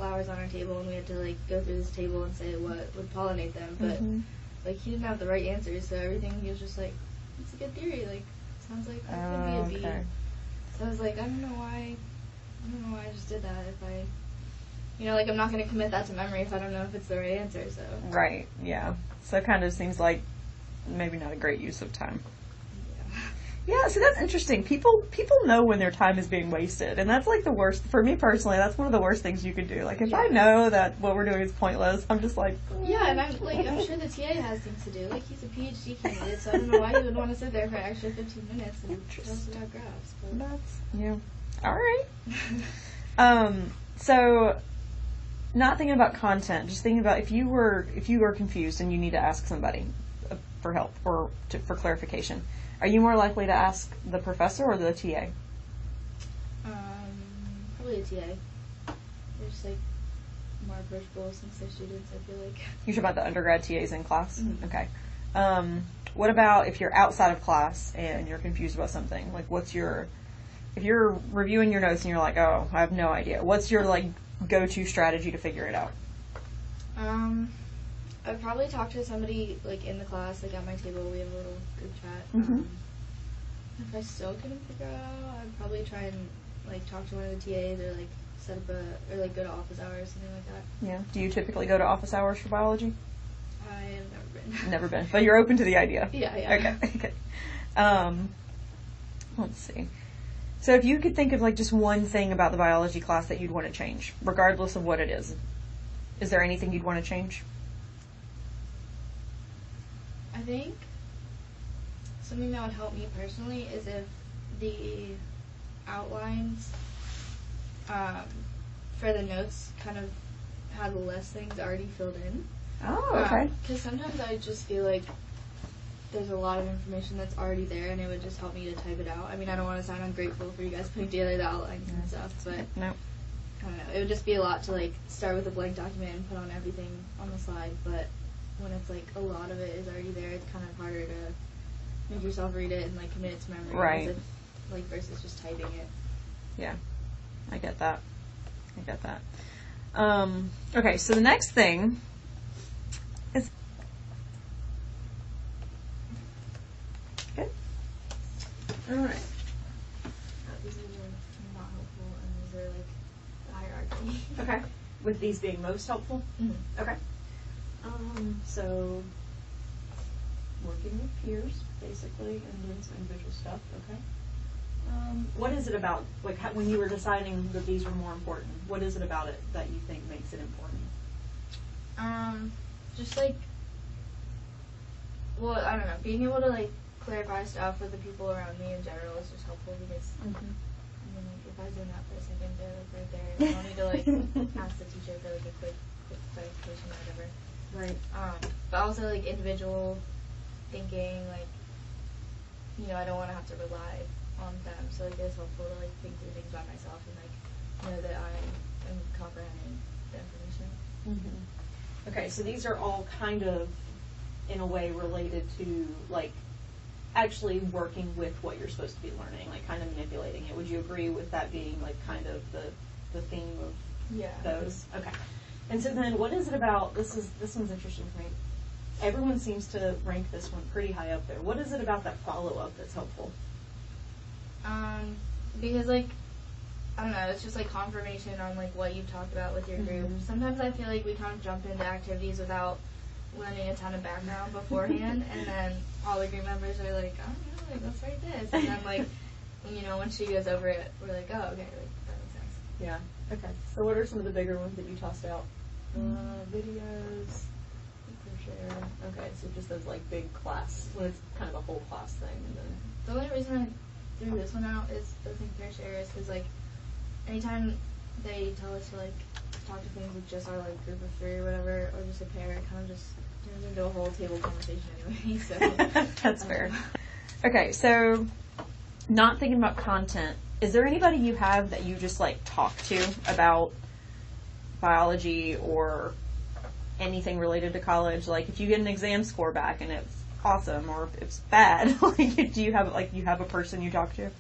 flowers on our table, and we had to, like, go through this table and say what would pollinate them, but, like, he didn't have the right answers, so everything, he was just like, it's a good theory, like, sounds like that could be a bee. Okay. So I was like, I don't know why I just did that if I, you know, like, I'm not going to commit that to memory if I don't know if it's the right answer, so. Right, yeah. So it kind of seems like maybe not a great use of time. Yeah, so that's interesting. People know when their time is being wasted, and that's like the worst. For me personally, that's one of the worst things you could do. Like, if I know that what we're doing is pointless, I'm just like... Yeah, and I'm sure the TA has things to do. Like, he's a PhD candidate, so I don't know why he would want to sit there for an extra 15 minutes and tell us about graphs. But. That's, yeah. All right. So, not thinking about content, just thinking about if you were confused and you need to ask somebody for help or for clarification. Are you more likely to ask the professor or the TA? Probably a TA. They're just, like, more approachable since they're students, I feel like. You're talking about the undergrad TAs in class? Mm-hmm. Okay. What about if you're outside of class and you're confused about something? Like, if you're reviewing your notes and you're like, oh, I have no idea, what's your, like, go-to strategy to figure it out? I'd probably talk to somebody, like, in the class, like, at my table. We have a little group chat. Mm-hmm. If I still couldn't figure it out, I'd probably try and, like, talk to one of the TAs or, like, set up or, like, go to office hours, something like that. Yeah. Do you typically go to office hours for biology? I have never been. Never been. But you're open to the idea? Yeah. Okay. Let's see. So if you could think of, like, just one thing about the biology class that you'd want to change, regardless of what it is there anything you'd want to change? I think something that would help me personally is if the outlines for the notes kind of had less things already filled in. Oh, okay. Because sometimes I just feel like there's a lot of information that's already there, and it would just help me to type it out. I mean, I don't want to sound ungrateful for you guys putting together the outlines and stuff, but no. I don't know. It would just be a lot to, like, start with a blank document and put on everything on the slide, but when it's, like, a lot of it is already there, it's kind of harder to make yourself read it and, like, commit it to memory. Right. If, like, versus just typing it. Yeah. I get that. Okay, so the next thing is... Good. All right. These are not helpful, and these are, like, hierarchy. Okay. With these being most helpful? Mm-hmm. Okay. So, working with peers, basically, and doing some individual stuff, okay. What is it about, like, when you were deciding that these were more important, what is it about it that you think makes it important? Just, like, well, I don't know, being able to, like, clarify stuff with the people around me in general is just helpful because, I mean, like, if I was doing that for a second, they're, like, right there, and I don't need to, like, ask the teacher for, like, a quick clarification or whatever. Right. But also, like, individual thinking, like, you know, I don't want to have to rely on them, so, like, it's helpful to, like, think through things by myself and, like, know that I am comprehending the information. Mm-hmm. Okay, so these are all kind of, in a way, related to, like, actually working with what you're supposed to be learning, like, kind of manipulating it. Would you agree with that being, like, kind of the theme of those? Okay. And so then, what is it about, this one's interesting to me. Everyone seems to rank this one pretty high up there. What is it about that follow-up that's helpful? Because, like, I don't know, it's just, like, confirmation on, like, what you've talked about with your group. Mm-hmm. Sometimes I feel like we kind of jump into activities without learning a ton of background beforehand, and then all the group members are like, oh, no, like, let's write this. And then, like, you know, once she goes over it, we're like, oh, okay, like, that makes sense. Yeah. Okay. So what are some of the bigger ones that you tossed out? Videos, share. Okay, so just those, like, big class, when it's kind of a whole class thing. And then the only reason I threw this one out is the Think Fair Share is because, like, anytime they tell us to, like, talk to things with just our, like, group of three or whatever, or just a pair, it kind of just turns into a whole table conversation anyway, so. That's fair. Okay, so not thinking about content, is there anybody you have that you just, like, talk to about biology or anything related to college? Like, if you get an exam score back and it's awesome, or if it's bad, like, do you have, like, you have a person you talk to?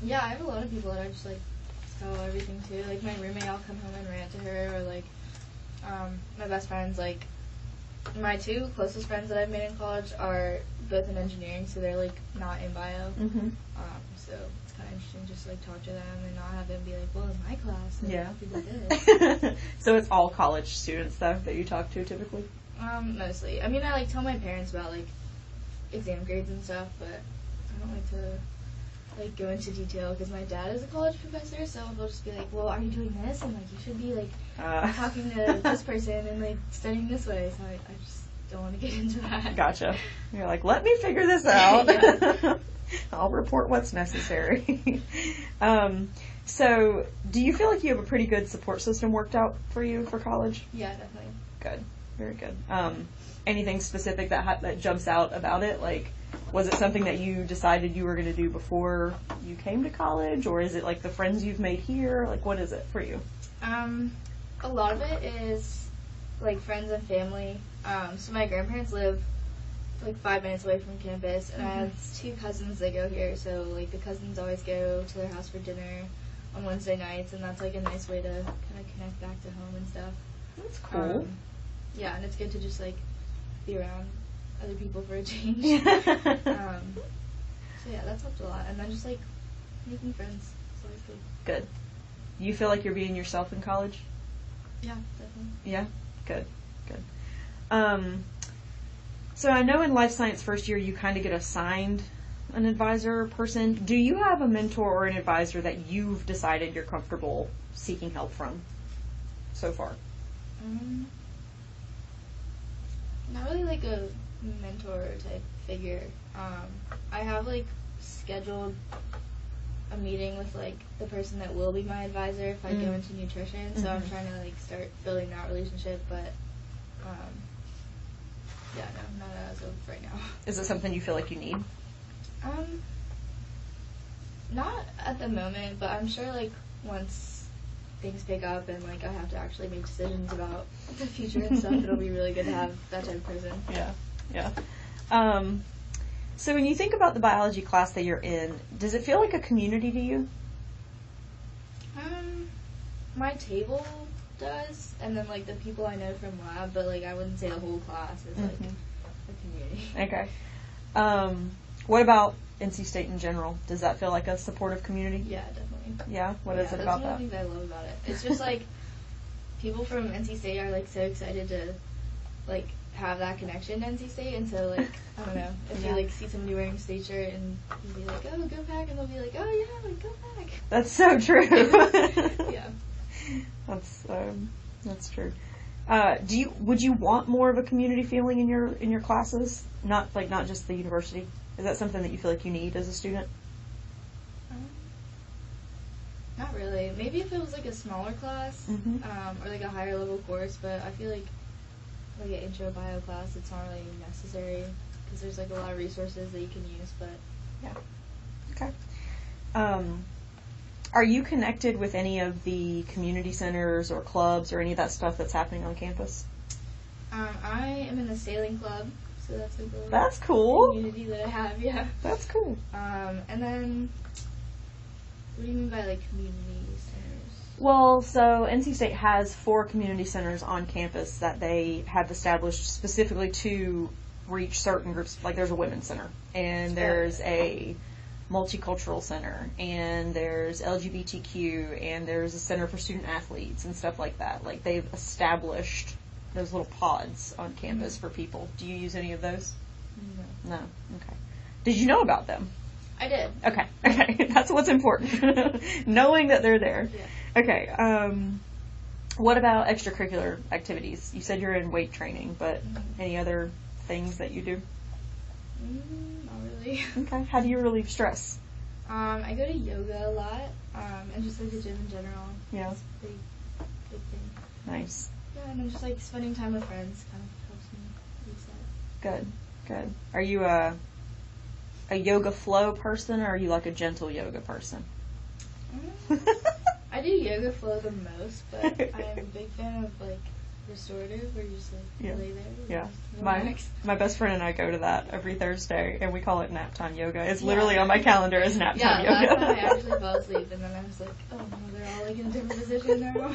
Yeah, I have a lot of people that I just, like, tell everything to. Like, my roommate, I'll come home and rant to her, or, my best friends, like, my 2 closest friends that I've made in college are both in engineering, so they're, like, not in bio. Mm-hmm. So it's kind of interesting just to, like, talk to them and not have them be like, well, in my class, like, Yeah. people did. So it's all college students, though, that you talk to typically? Mostly. I mean, I, like, tell my parents about, like, exam grades and stuff, but I don't like to, like, go into detail because my dad is a college professor, so he'll just be like, well, are you doing this? And, like, you should be, like, talking to this person and, like, studying this way. So I just don't want to get into that. Gotcha. You're like, let me figure this out. Yeah. I'll report what's necessary. So do you feel like you have a pretty good support system worked out for you for college? Yeah, definitely. Good. Very good. Anything specific that jumps out about it? Like, was it something that you decided you were going to do before you came to college, or is it like the friends you've made here? Like, what is it for you? A lot of it is, like, friends and family. So my grandparents live, like, 5 minutes away from campus, and I have 2 cousins that go here, so, like, the cousins always go to their house for dinner on Wednesday nights, and that's, like, a nice way to kind of connect back to home and stuff. That's cool. Yeah, and it's good to just, like, be around other people for a change. So yeah, that's helped a lot. And then just, like, making friends. It's always good. Good. You feel like you're being yourself in college? Yeah, definitely. Yeah? Good. Good. So I know in life science first year you kind of get assigned an advisor person. Do you have a mentor or an advisor that you've decided you're comfortable seeking help from so far? Not really like a mentor type figure. I have, like, scheduled a meeting with, like, the person that will be my advisor if I go into nutrition, so I'm trying to, like, start building that relationship, but yeah, no, not as of right now. Is it something you feel like you need? Not at the moment, but I'm sure, like, once things pick up and, like, I have to actually make decisions about the future and stuff, it'll be really good to have that type of person. Yeah. So when you think about the biology class that you're in, does it feel like a community to you? My table does, and then, like, the people I know from lab, but, like, I wouldn't say the whole class is, like, a community. Okay. What about NC State in general? Does that feel like a supportive community? Yeah, definitely. Yeah? What is it about that? That's one of the things I love about it. It's just, like, people from NC State are, like, so excited to, like, have that connection to NC State, and so, like, I don't know, if you, like, see somebody wearing a state shirt and you'll be like, oh, go Pack, and they'll be like, oh, yeah, like, go Pack. That's so true. Yeah. That's true. Would you want more of a community feeling in your classes? Not just the university. Is that something that you feel like you need as a student? Not really. Maybe if it was, like, a smaller class, or, like, a higher level course, but I feel like an intro bio class, it's not really necessary, because there's, like, a lot of resources that you can use, but yeah. Okay. Are you connected with any of the community centers or clubs or any of that stuff that's happening on campus? I am in the sailing club, so that's, like, a That's cool. community that I have, yeah. That's cool. And then, what do you mean by, like, community centers? Well, so NC State has 4 community centers on campus that they have established specifically to reach certain groups. Like, there's a women's center, and there's a multicultural center, and there's LGBTQ, and there's a center for student athletes and stuff like that. Like, they've established those little pods on campus for people. Do you use any of those? No. Okay. Did you know about them? I did. Okay. That's what's important. Knowing that they're there. Yeah. Okay. What about extracurricular activities? You said you're in weight training, but any other things that you do? Not really. Okay. How do you relieve stress? I go to yoga a lot, and just, like, the gym in general. Yeah. It's a big thing. Nice. Yeah, and then just, like, spending time with friends kind of helps me reset. Good. Are you a yoga flow person, or are you, like, a gentle yoga person? I do yoga flow the most, but I'm a big fan of, like, restorative, where you just, like, lay there. Yeah. Relax. My best friend and I go to that every Thursday, and we call it nap time yoga. It's literally on my calendar as nap time yoga. Yeah, last time I actually fell asleep, and then I was like, oh no, they're all, like, in a different position now.